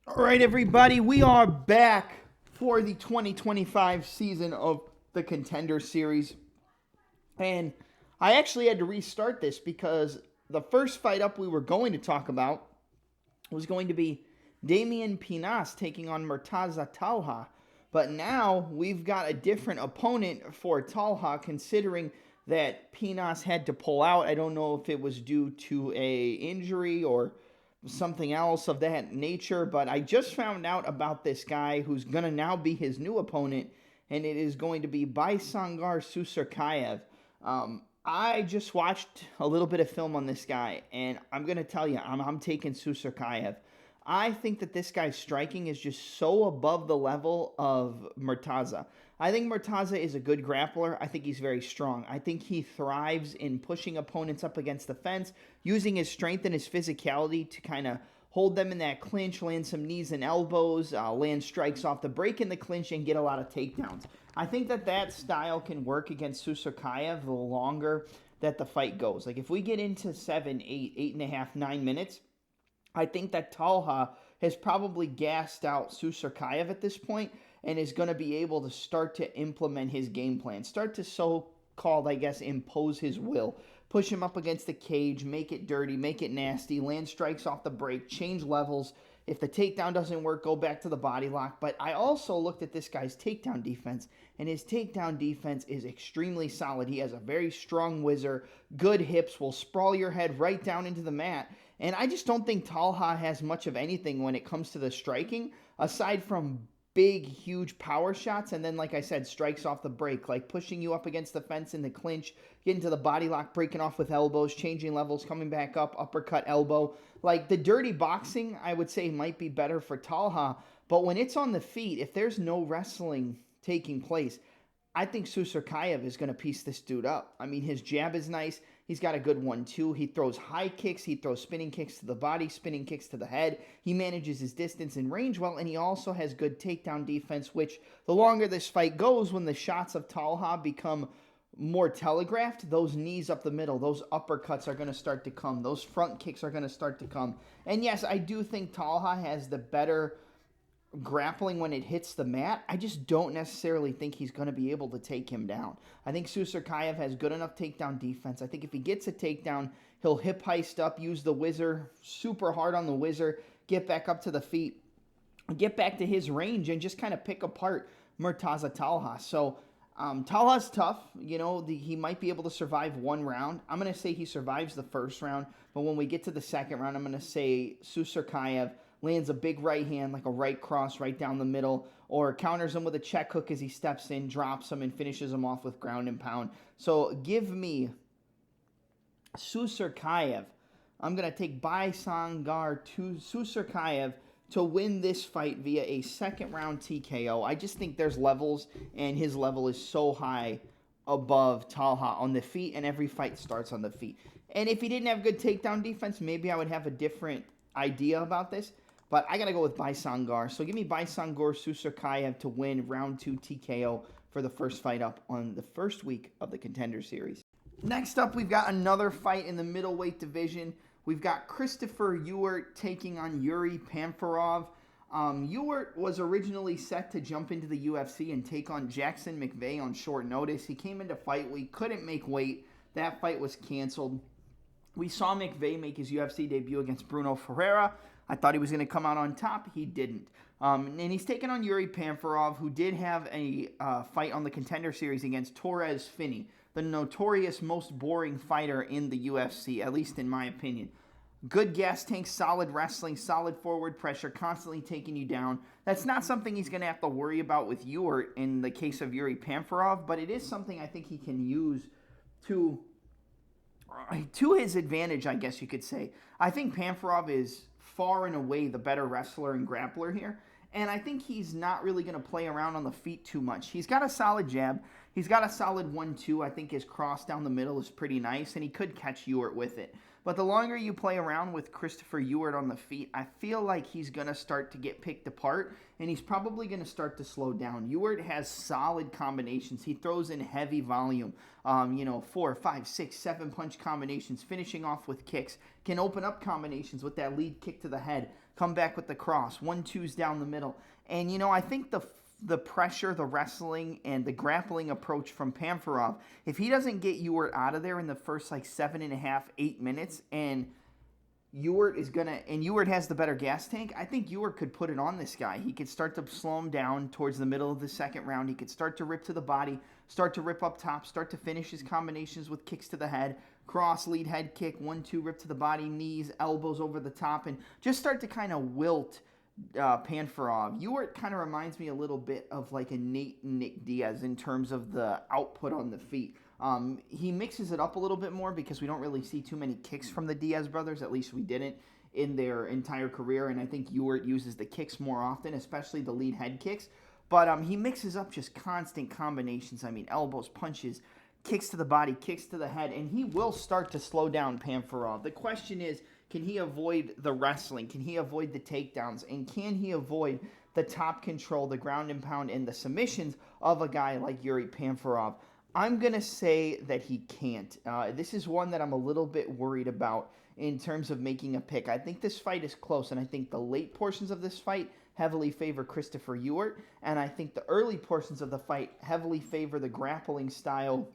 All right, everybody, we are back for the 2025 season of the Contender Series. And I actually had to restart this because the first fight up we were going to talk about was going to be Damian Pinas taking on Murtaza Talha. But now we've got a different opponent for Talha, considering that Pinas had to pull out. I don't know if it was due to a injury or something else of that nature, but I just found out about this guy who's going to now be his new opponent, and it is going to be Baisangar Susurkayev. I just watched a little bit of film on this guy, and I'm going to tell you, I'm taking Susurkayev. I think that this guy's striking is just so above the level of Murtaza. I think Murtaza is a good grappler. I think he's very strong. I think he thrives in pushing opponents up against the fence, using his strength and his physicality to kind of hold them in that clinch, land some knees and elbows, land strikes off the break in the clinch, and get a lot of takedowns. I think that that style can work against Susurkayev the longer that the fight goes. Like if we get into 7, 8, 8.5, 9 minutes, I think that Talha has probably gassed out Susurkayev at this point and is going to be able to start to implement his game plan, start to so-called, I guess, impose his will, push him up against the cage, make it dirty, make it nasty, land strikes off the break, change levels. If the takedown doesn't work, go back to the body lock. But I also looked at this guy's takedown defense, and his takedown defense is extremely solid. He has a very strong whizzer, good hips, will sprawl your head right down into the mat. And I just don't think Talha has much of anything when it comes to the striking, aside from big, huge power shots, and then, like I said, strikes off the break, like pushing you up against the fence in the clinch, getting to the body lock, breaking off with elbows, changing levels, coming back up, uppercut, elbow. Like the dirty boxing, I would say might be better for Talha, but when it's on the feet, if there's no wrestling taking place, I think Susurkayev is going to piece this dude up. I mean, his jab is nice. He's got a good one, too. He throws high kicks. He throws spinning kicks to the body, spinning kicks to the head. He manages his distance and range well, and he also has good takedown defense, which the longer this fight goes, when the shots of Talha become more telegraphed, those knees up the middle, those uppercuts are going to start to come. Those front kicks are going to start to come. And yes, I do think Talha has the better grappling when it hits the mat. I just don't necessarily think he's going to be able to take him down. I think Susurkayev has good enough takedown defense. I think if he gets a takedown, he'll hip heist up, use the whizzer, super hard on the whizzer, get back up to the feet, get back to his range, and just kind of pick apart Murtaza Talha. So Talha's tough. You know, he might be able to survive one round. I'm going to say he survives the first round, but when we get to the second round, I'm going to say Susurkayev lands a big right hand, like a right cross right down the middle, or counters him with a check hook as he steps in, drops him, and finishes him off with ground and pound. So give me Susurkayev. I'm going to take Baisangar to Susurkayev to win this fight via a second round TKO. I just think there's levels, and his level is so high above Talha on the feet, and every fight starts on the feet. And if he didn't have good takedown defense, maybe I would have a different idea about this. But I got to go with Baisangar. So give me Baisangar Susurkayev to win round 2 TKO for the first fight up on the first week of the Contender Series. Next up, we've got another fight in the middleweight division. We've got Christopher Ewertt taking on Yuri Panferov. Ewertt was originally set to jump into the UFC and take on Jackson McVeigh on short notice. He came into fight week, couldn't make weight. That fight was canceled. We saw McVeigh make his UFC debut against Bruno Ferreira. I thought he was going to come out on top. He didn't. And he's taken on Yuri Panferov, who did have a fight on the Contender Series against Torres Finney, the notorious most boring fighter in the UFC, at least in my opinion. Good gas tank, solid wrestling, solid forward pressure, constantly taking you down. That's not something he's going to have to worry about with Ewertt in the case of Yuri Panferov, but it is something I think he can use to his advantage, I guess you could say. I think Panferov is far and away the better wrestler and grappler here, and I think he's not really going to play around on the feet too much. He's got a solid jab. He's got a solid 1-2. I think his cross down the middle is pretty nice, and he could catch Ewertt with it. But the longer you play around with Christopher Ewertt on the feet, I feel like he's going to start to get picked apart, and he's probably going to start to slow down. Ewertt has solid combinations. He throws in heavy volume, 4, 5, 6, 7 punch combinations, finishing off with kicks, can open up combinations with that lead kick to the head. come back with the cross, 1-2s down the middle. And, you know, I think the pressure, the wrestling, and the grappling approach from Panferov, if he doesn't get Ewertt out of there in the first, like, 7.5, 8 minutes, and Ewertt has the better gas tank, I think Ewertt could put it on this guy. He could start to slow him down towards the middle of the second round. He could start to rip to the body, start to rip up top, start to finish his combinations with kicks to the head, cross, lead, head kick, 1-2, rip to the body, knees, elbows over the top, and just start to kind of wilt Panferov. Ewertt kind of reminds me a little bit of like a Nick Diaz in terms of the output on the feet. He mixes it up a little bit more because we don't really see too many kicks from the Diaz brothers. At least we didn't in their entire career, and I think Ewertt uses the kicks more often, especially the lead head kicks. But he mixes up just constant combinations. I mean, elbows, punches, kicks to the body, kicks to the head, and he will start to slow down Panferov. The question is, can he avoid the wrestling? Can he avoid the takedowns? And can he avoid the top control, the ground and pound, and the submissions of a guy like Yuri Panferov? I'm going to say that he can't. This is one that I'm a little bit worried about in terms of making a pick. I think this fight is close, and I think the late portions of this fight heavily favor Christopher Ewertt, and I think the early portions of the fight heavily favor the grappling style,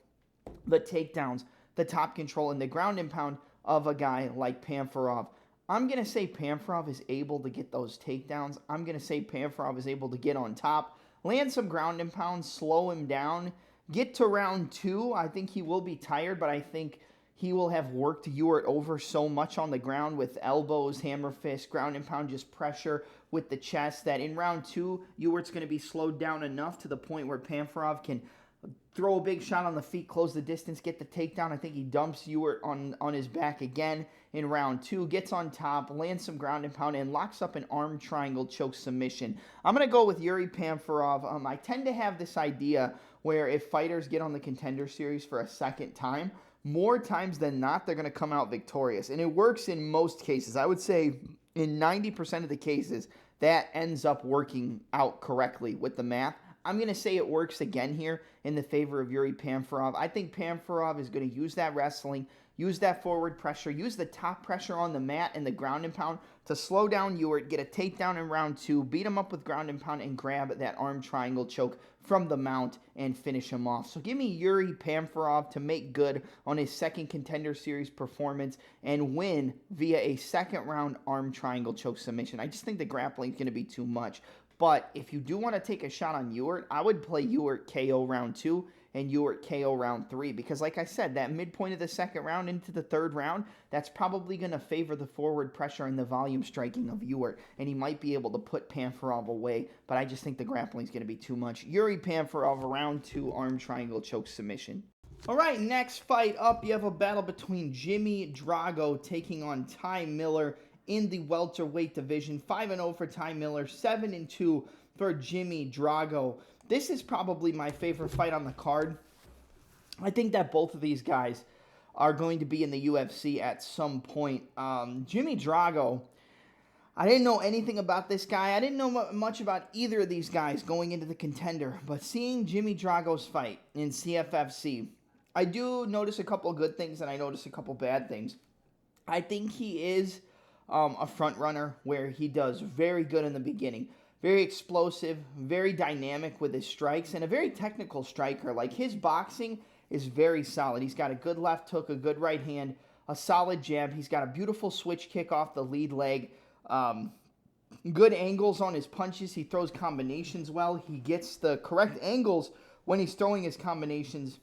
the takedowns, the top control, and the ground and pound of a guy like Panferov. I'm going to say Panferov is able to get those takedowns. I'm going to say Panferov is able to get on top, land some ground and pound, slow him down, get to round 2. I think he will be tired, but I think he will have worked Ewertt over so much on the ground with elbows, hammer fist, ground and pound, just pressure with the chest, that in round 2, Ewertt's going to be slowed down enough to the point where Panferov can throw a big shot on the feet, close the distance, get the takedown. I think he dumps Ewertt on his back again in round 2, gets on top, lands some ground and pound, and locks up an arm triangle choke submission. I'm going to go with Yuri Panferov. I tend to have this idea where if fighters get on the Contender Series for a second time, more times than not, they're going to come out victorious. And it works in most cases. I would say in 90% of the cases, that ends up working out correctly with the math. I'm going to say it works again here in the favor of Yuri Panferov. I think Panferov is going to use that wrestling, use that forward pressure, use the top pressure on the mat and the ground and pound to slow down Ewertt, get a takedown in round 2, beat him up with ground and pound, and grab that arm triangle choke from the mount and finish him off. So give me Yuri Panferov to make good on his second Contender Series performance and win via a second round arm triangle choke submission. I just think the grappling is going to be too much. But if you do want to take a shot on Ewertt, I would play Ewertt KO round 2 and Ewertt KO round 3. Because like I said, that midpoint of the second round into the third round, that's probably going to favor the forward pressure and the volume striking of Ewertt. And he might be able to put Panferov away. But I just think the grappling is going to be too much. Yuri Panferov, round 2, arm triangle choke submission. All right, next fight up, you have a battle between Jimmy Drago taking on Ty Miller in the welterweight division. 5-0 for Ty Miller, 7-2 for Jimmy Drago. This is probably my favorite fight on the card. I think that both of these guys are going to be in the UFC at some point. Jimmy Drago, I didn't know anything about this guy. I didn't know much about either of these guys going into the Contender. But seeing Jimmy Drago's fight in CFFC, I do notice a couple of good things and I notice a couple bad things. I think he is a front runner where he does very good in the beginning. Very explosive, very dynamic with his strikes, and a very technical striker. Like, his boxing is very solid. He's got a good left hook, a good right hand, a solid jab. He's got a beautiful switch kick off the lead leg. Good angles on his punches. He throws combinations well. He gets the correct angles when he's throwing his combinations,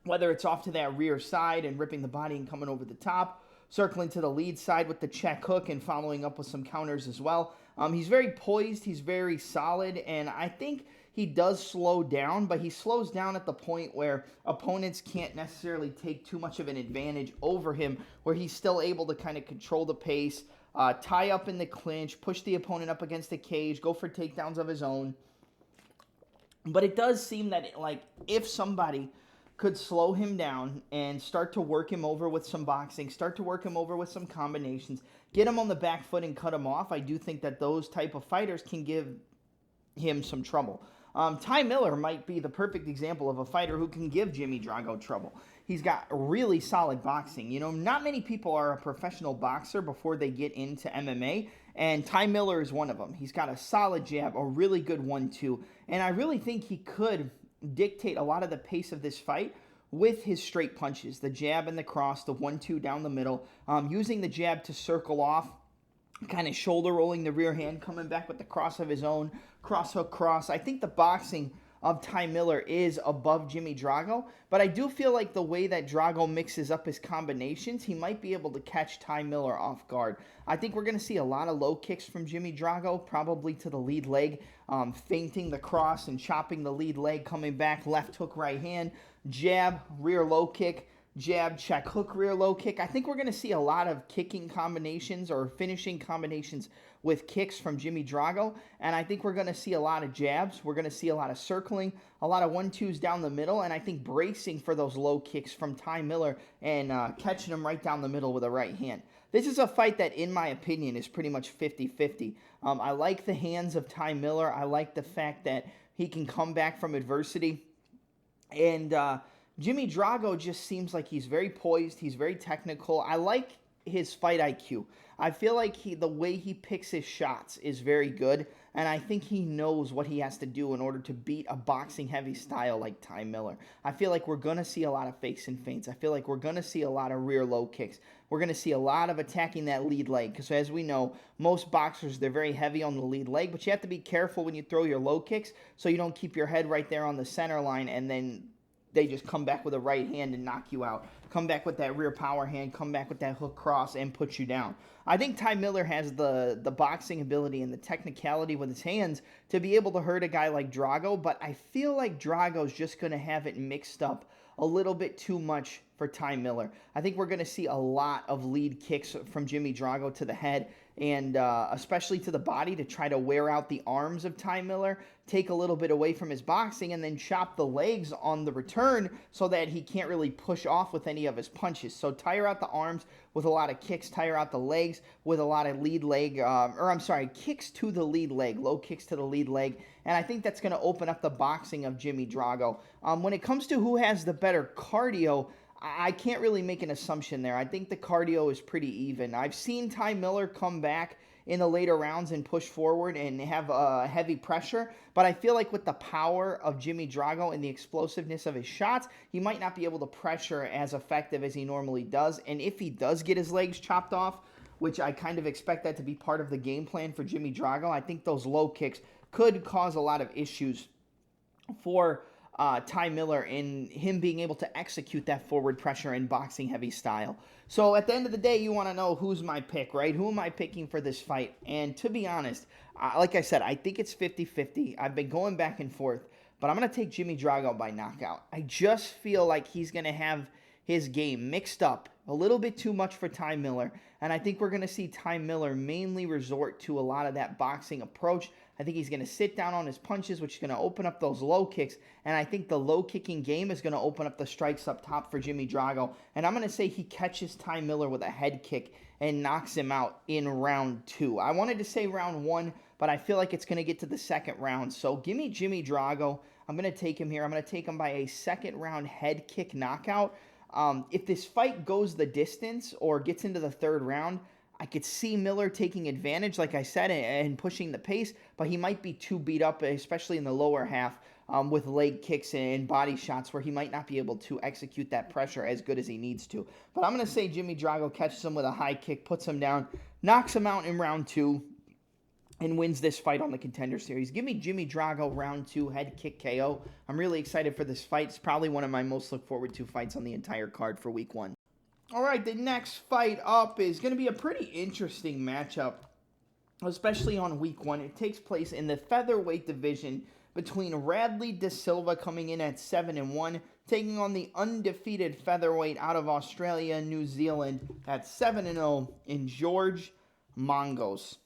whether it's off to that rear side and ripping the body and coming over the top, circling to the lead side with the check hook and following up with some counters as well. He's very poised, he's very solid, and I think he does slow down, but he slows down at the point where opponents can't necessarily take too much of an advantage over him, where he's still able to kind of control the pace, tie up in the clinch, push the opponent up against the cage, go for takedowns of his own. But it does seem that, if somebody could slow him down and start to work him over with some boxing, start to work him over with some combinations, get him on the back foot and cut him off, I do think that those type of fighters can give him some trouble. Ty Miller might be the perfect example of a fighter who can give Jimmy Drago trouble. He's got really solid boxing. You know, not many people are a professional boxer before they get into MMA, And Ty Miller is one of them. He's got a solid jab, a really good 1-2, and I really think he could dictate a lot of the pace of this fight with his straight punches, the jab and the cross, the 1-2 down the middle, using the jab to circle off, kind of shoulder rolling the rear hand, coming back with the cross of his own, cross hook cross. I think the boxing of Ty Miller is above Jimmy Drago, but I do feel like the way that Drago mixes up his combinations, he might be able to catch Ty Miller off guard. I think we're going to see a lot of low kicks from Jimmy Drago, probably to the lead leg, feinting the cross and chopping the lead leg, coming back, left hook, right hand, jab, rear low kick, jab, check, hook, rear low kick. I think we're going to see a lot of kicking combinations or finishing combinations with kicks from Jimmy Drago, and I think we're going to see a lot of jabs. We're going to see a lot of circling, a lot of 1-2s down the middle, and I think bracing for those low kicks from Ty Miller and catching them right down the middle with a right hand. This is a fight that, in my opinion, is pretty much 50-50. I like the hands of Ty Miller. I like the fact that he can come back from adversity, and Jimmy Drago just seems like he's very poised. He's very technical. I like his fight IQ. I feel like the way he picks his shots is very good, and I think he knows what he has to do in order to beat a boxing-heavy style like Ty Miller. I feel like we're going to see a lot of fakes and feints. I feel like we're going to see a lot of rear low kicks. We're going to see a lot of attacking that lead leg, because as we know, most boxers, they're very heavy on the lead leg, but you have to be careful when you throw your low kicks so you don't keep your head right there on the center line and then they just come back with a right hand and knock you out. Come back with that rear power hand, come back with that hook cross, and put you down. I think Ty Miller has the boxing ability and the technicality with his hands to be able to hurt a guy like Drago, but I feel like Drago's just going to have it mixed up a little bit too much for Ty Miller. I think we're going to see a lot of lead kicks from Jimmy Drago to the head and especially to the body to try to wear out the arms of Ty Miller, take a little bit away from his boxing, and then chop the legs on the return so that he can't really push off with any of his punches. So tire out the arms with a lot of kicks, tire out the legs with a lot of kicks to the lead leg, low kicks to the lead leg, and I think that's going to open up the boxing of Jimmy Drago. When it comes to who has the better cardio, I can't really make an assumption there. I think the cardio is pretty even. I've seen Ty Miller come back in the later rounds and push forward and have heavy pressure, but I feel like with the power of Jimmy Drago and the explosiveness of his shots, he might not be able to pressure as effective as he normally does, and if he does get his legs chopped off, which I kind of expect that to be part of the game plan for Jimmy Drago, I think those low kicks could cause a lot of issues for Ty Miller in him being able to execute that forward pressure in boxing heavy style. So at the end of the day, you want to know who's my pick, right? Who am I picking for this fight? And to be honest, like I said, I think it's 50-50. I've been going back and forth, but I'm going to take Jimmy Drago by knockout. I just feel like he's going to have his game mixed up a little bit too much for Ty Miller, and I think we're going to see Ty Miller mainly resort to a lot of that boxing approach. I think he's going to sit down on his punches, which is going to open up those low kicks, and I think the low kicking game is going to open up the strikes up top for Jimmy Drago, and I'm going to say he catches Ty Miller with a head kick and knocks him out in round 2. I wanted to say round 1, but I feel like it's going to get to the second round, so give me Jimmy Drago. I'm going to take him here. I'm going to take him by a second round head kick knockout. If this fight goes the distance or gets into the third round, I could see Miller taking advantage, like I said, and pushing the pace, but he might be too beat up, especially in the lower half, with leg kicks and body shots where he might not be able to execute that pressure as good as he needs to. But I'm going to say Jimmy Drago catches him with a high kick, puts him down, knocks him out in round 2, and wins this fight on the Contender Series. Give me Jimmy Drago round 2 head kick KO. I'm really excited for this fight. It's probably one of my most look forward to fights on the entire card for week 1. All right, the next fight up is going to be a pretty interesting matchup, especially on week 1. It takes place in the featherweight division between Radley De Silva coming in at 7-1, taking on the undefeated featherweight out of Australia, New Zealand at 7-0 in George Mongols.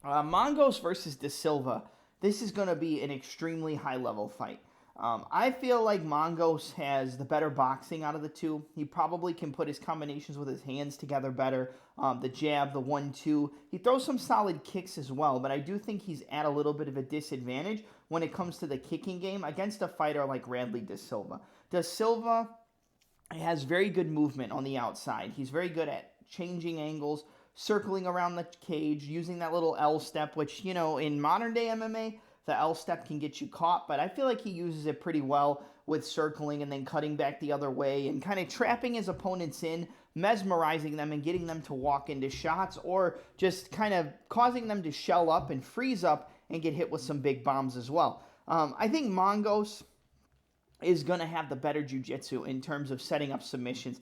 Mongols versus De Silva. This is going to be an extremely high-level fight. I feel like Mongols has the better boxing out of the two. He probably can put his combinations with his hands together better. The jab, the 1-2. He throws some solid kicks as well, but I do think he's at a little bit of a disadvantage when it comes to the kicking game against a fighter like Radley De Silva. De Silva has very good movement on the outside. He's very good at changing angles, circling around the cage, using that little L step, which, in modern day MMA, the L step can get you caught, but I feel like he uses it pretty well with circling and then cutting back the other way and kind of trapping his opponents in, mesmerizing them and getting them to walk into shots, or just kind of causing them to shell up and freeze up and get hit with some big bombs as well. I think Mongols is going to have the better jiu-jitsu in terms of setting up submissions.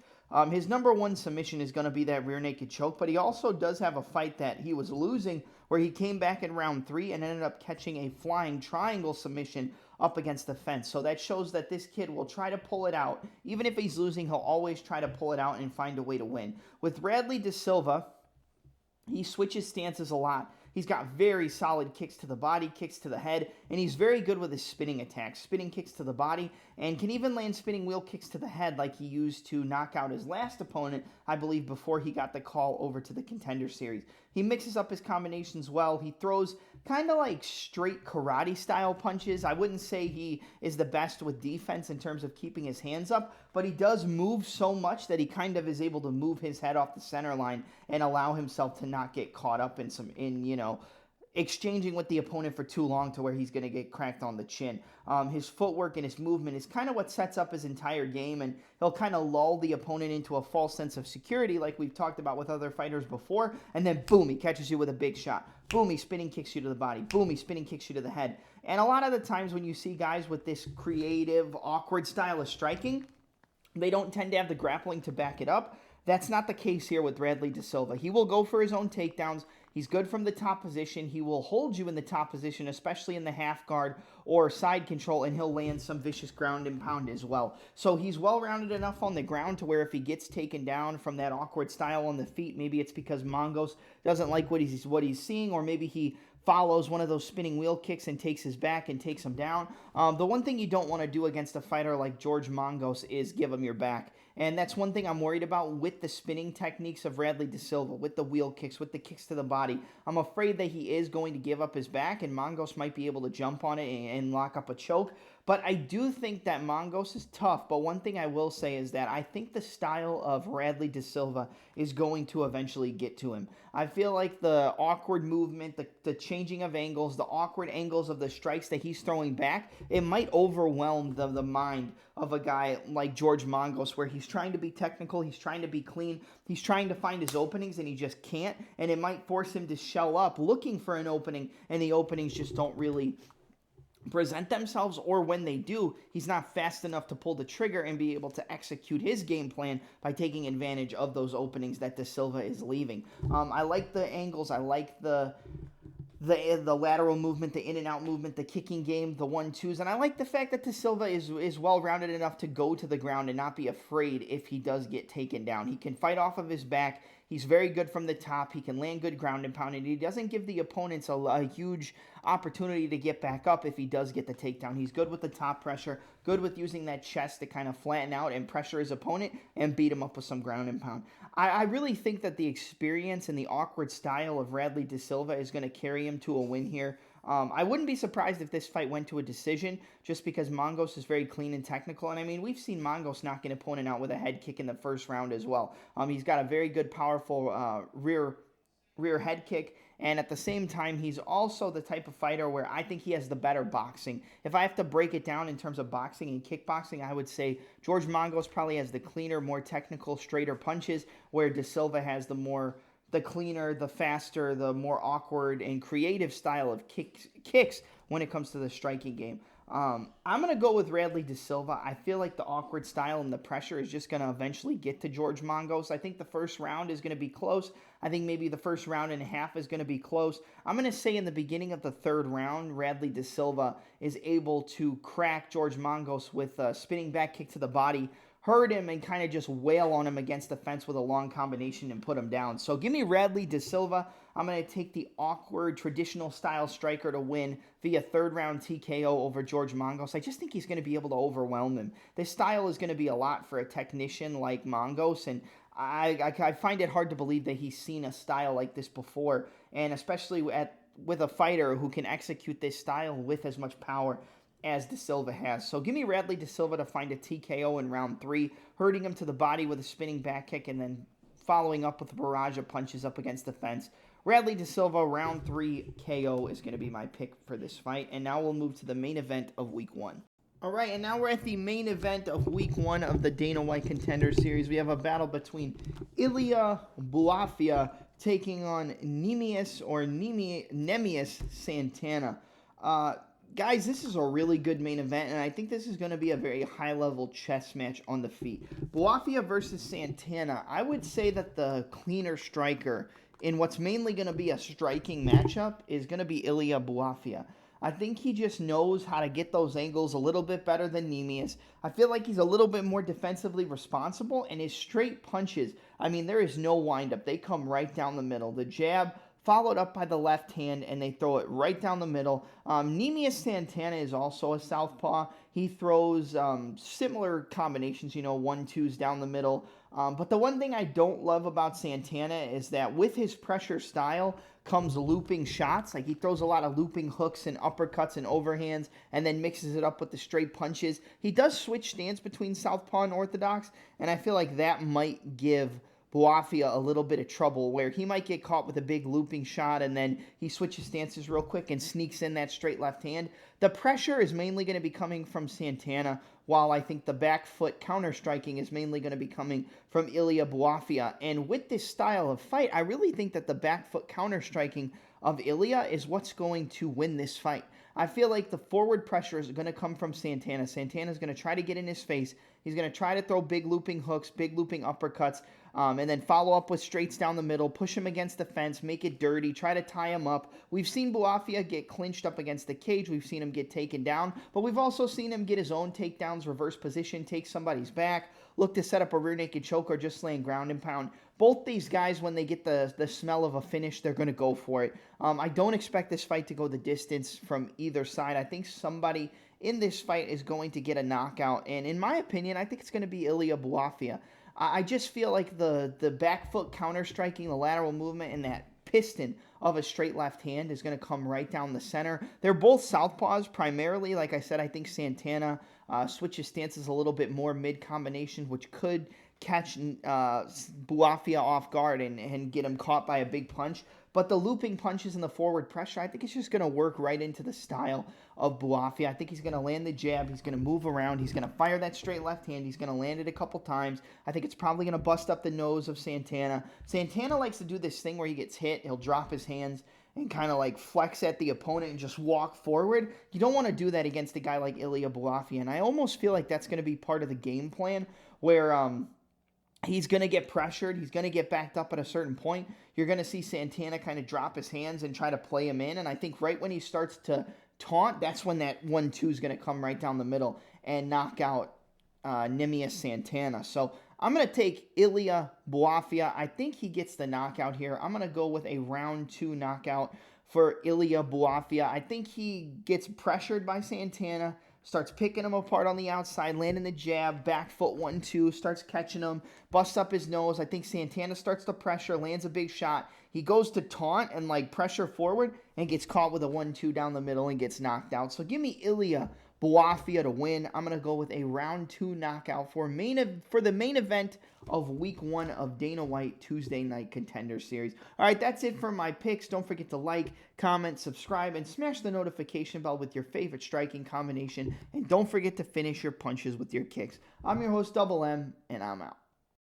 His number one submission is going to be that rear naked choke, but he also does have a fight that he was losing where he came back in round 3 and ended up catching a flying triangle submission up against the fence. So that shows that this kid will try to pull it out. Even if he's losing, he'll always try to pull it out and find a way to win. With Radley De Silva, he switches stances a lot. He's got very solid kicks to the body, kicks to the head, and he's very good with his spinning attacks. Spinning kicks to the body, and can even land spinning wheel kicks to the head like he used to knock out his last opponent, I believe, before he got the call over to the Contender Series. He mixes up his combinations well. He throws kind of like straight karate-style punches. I wouldn't say he is the best with defense in terms of keeping his hands up, but he does move so much that he kind of is able to move his head off the center line and allow himself to not get caught up in exchanging with the opponent for too long to where he's going to get cracked on the chin. His footwork and his movement is kind of what sets up his entire game, and he'll kind of lull the opponent into a false sense of security like we've talked about with other fighters before, and then boom, he catches you with a big shot. Boom, he spinning kicks you to the body. Boom, he spinning kicks you to the head. And a lot of the times when you see guys with this creative, awkward style of striking, they don't tend to have the grappling to back it up. That's not the case here with Radley De Silva. He will go for his own takedowns. He's good from the top position. He will hold you in the top position, especially in the half guard or side control, and he'll land some vicious ground and pound as well. So he's well-rounded enough on the ground to where if he gets taken down from that awkward style on the feet, maybe it's because Mongols doesn't like what he's seeing, or maybe he follows one of those spinning wheel kicks and takes his back and takes him down. The one thing you don't want to do against a fighter like George Mongols is give him your back. And that's one thing I'm worried about with the spinning techniques of Radley De Silva, with the wheel kicks, with the kicks to the body. I'm afraid that he is going to give up his back, and Mongols might be able to jump on it and lock up a choke. But I do think that Mongols is tough. But one thing I will say is that I think the style of Radley De Silva is going to eventually get to him. I feel like the awkward movement, the changing of angles, the awkward angles of the strikes that he's throwing back, it might overwhelm the mind of a guy like George Mongols, where he's trying to be technical, he's trying to be clean, he's trying to find his openings, and he just can't. And it might force him to shell up looking for an opening, and the openings just don't really present themselves, or when they do, he's not fast enough to pull the trigger and be able to execute his game plan by taking advantage of those openings that De Silva is leaving. I like the angles. I like the lateral movement, the in and out movement, the kicking game, the 1-2s, and I like the fact that De Silva is well-rounded enough to go to the ground and not be afraid if he does get taken down. He can fight off of his back. He's very good from the top. He can land good ground and pound, and he doesn't give the opponents a huge opportunity to get back up if he does get the takedown. He's good with the top pressure, good with using that chest to kind of flatten out and pressure his opponent and beat him up with some ground and pound. I really think that the experience and the awkward style of Radley De Silva is going to carry him to a win here. I wouldn't be surprised if this fight went to a decision, just because Mongols is very clean and technical. And I mean, we've seen Mongols knock an opponent out with a head kick in the first round as well. He's got a very good, powerful rear head kick. And at the same time, he's also the type of fighter where I think he has the better boxing. If I have to break it down in terms of boxing and kickboxing, I would say George Mongols probably has the cleaner, more technical, straighter punches, where De Silva has the cleaner, the faster, the more awkward and creative style of kicks when it comes to the striking game. I'm going to go with Radley De Silva. I feel like the awkward style and the pressure is just going to eventually get to George Mongols. I think the first round is going to be close. I think maybe the first round and a half is going to be close. I'm going to say in the beginning of the third round, Radley De Silva is able to crack George Mongols with a spinning back kick to the body, hurt him, and kind of just wail on him against the fence with a long combination and put him down. So give me Radley De Silva. I'm going to take the awkward, traditional style striker to win via third round TKO over George Mongols. I just think he's going to be able to overwhelm him. This style is going to be a lot for a technician like Mongols, and I find it hard to believe that he's seen a style like this before, and especially with a fighter who can execute this style with as much power as De Silva has. So give me Radley De Silva to find a TKO in round 3, hurting him to the body with a spinning back kick, and then following up with a barrage of punches up against the fence. Radley de Silva, round 3 KO is going to be my pick for this fight. And now we'll move to the main event of week 1. All right, and now we're at the main event of week 1 of the Dana White Contender Series. We have a battle between Ilia Bouafia taking on Neemias Santana. Guys, this is a really good main event, and I think this is going to be a very high-level chess match on the feet. Bouafia versus Santana. I would say that the cleaner striker in what's mainly going to be a striking matchup is going to be Ilia Bouafia. I think he just knows how to get those angles a little bit better than Neemias. I feel like he's a little bit more defensively responsible, and his straight punches, I mean, there is no windup. They come right down the middle. The jab followed up by the left hand, and they throw it right down the middle. Neemias Santana is also a southpaw. He throws similar combinations, 1-2s down the middle. But the one thing I don't love about Santana is that with his pressure style comes looping shots. Like, he throws a lot of looping hooks and uppercuts and overhands and then mixes it up with the straight punches. He does switch stance between southpaw and orthodox, and I feel like that might give Bouafia a little bit of trouble, where he might get caught with a big looping shot and then he switches stances real quick and sneaks in that straight left hand. The pressure is mainly going to be coming from Santana, while I think the back foot counter striking is mainly going to be coming from Ilia Bouafia. And with this style of fight, I really think that the back foot counter striking of Ilia is what's going to win this fight. I feel like the forward pressure is going to come from Santana. Santana's going to try to get in his face. He's going to try to throw big looping hooks, big looping uppercuts, and then follow up with straights down the middle, push him against the fence, make it dirty, try to tie him up. We've seen Bouafia get clinched up against the cage. We've seen him get taken down, but we've also seen him get his own takedowns, reverse position, take somebody's back, look to set up a rear naked choke, or just laying ground and pound. Both these guys, when they get the smell of a finish, they're going to go for it. I don't expect this fight to go the distance from either side. I think somebody in this fight is going to get a knockout, and in my opinion, I think it's going to be Ilia Bouafia. I just feel like the back foot counter striking, the lateral movement, and that piston of a straight left hand is going to come right down the center. They're both southpaws primarily. Like I said, I think Santana switches stances a little bit more mid-combination, which could catch Bouafia off guard and get him caught by a big punch. But the looping punches and the forward pressure, I think it's just going to work right into the style of Bouafia. I think he's going to land the jab. He's going to move around. He's going to fire that straight left hand. He's going to land it a couple times. I think it's probably going to bust up the nose of Santana. Santana likes to do this thing where he gets hit. He'll drop his hands and kind of like flex at the opponent and just walk forward. You don't want to do that against a guy like Ilia Bouafia. And I almost feel like that's going to be part of the game plan, where he's going to get pressured. He's going to get backed up at a certain point. You're going to see Santana kind of drop his hands and try to play him in. And I think right when he starts to taunt, that's when that 1-2 is going to come right down the middle and knock out Neemias Santana. So I'm going to take Ilia Bouafia. I think he gets the knockout here. I'm going to go with a round 2 knockout for Ilia Bouafia. I think he gets pressured by Santana, starts picking him apart on the outside, landing the jab, back foot 1-2, starts catching him, busts up his nose. I think Santana starts to pressure, lands a big shot. He goes to taunt and like pressure forward and gets caught with a 1-2 down the middle and gets knocked out. So give me Ilia Bouafia to win. I'm going to go with a round 2 knockout for the main event of week 1 of Dana White Tuesday Night Contender Series. All right, that's it for my picks. Don't forget to like, comment, subscribe, and smash the notification bell with your favorite striking combination. And don't forget to finish your punches with your kicks. I'm your host, Double M, and I'm out.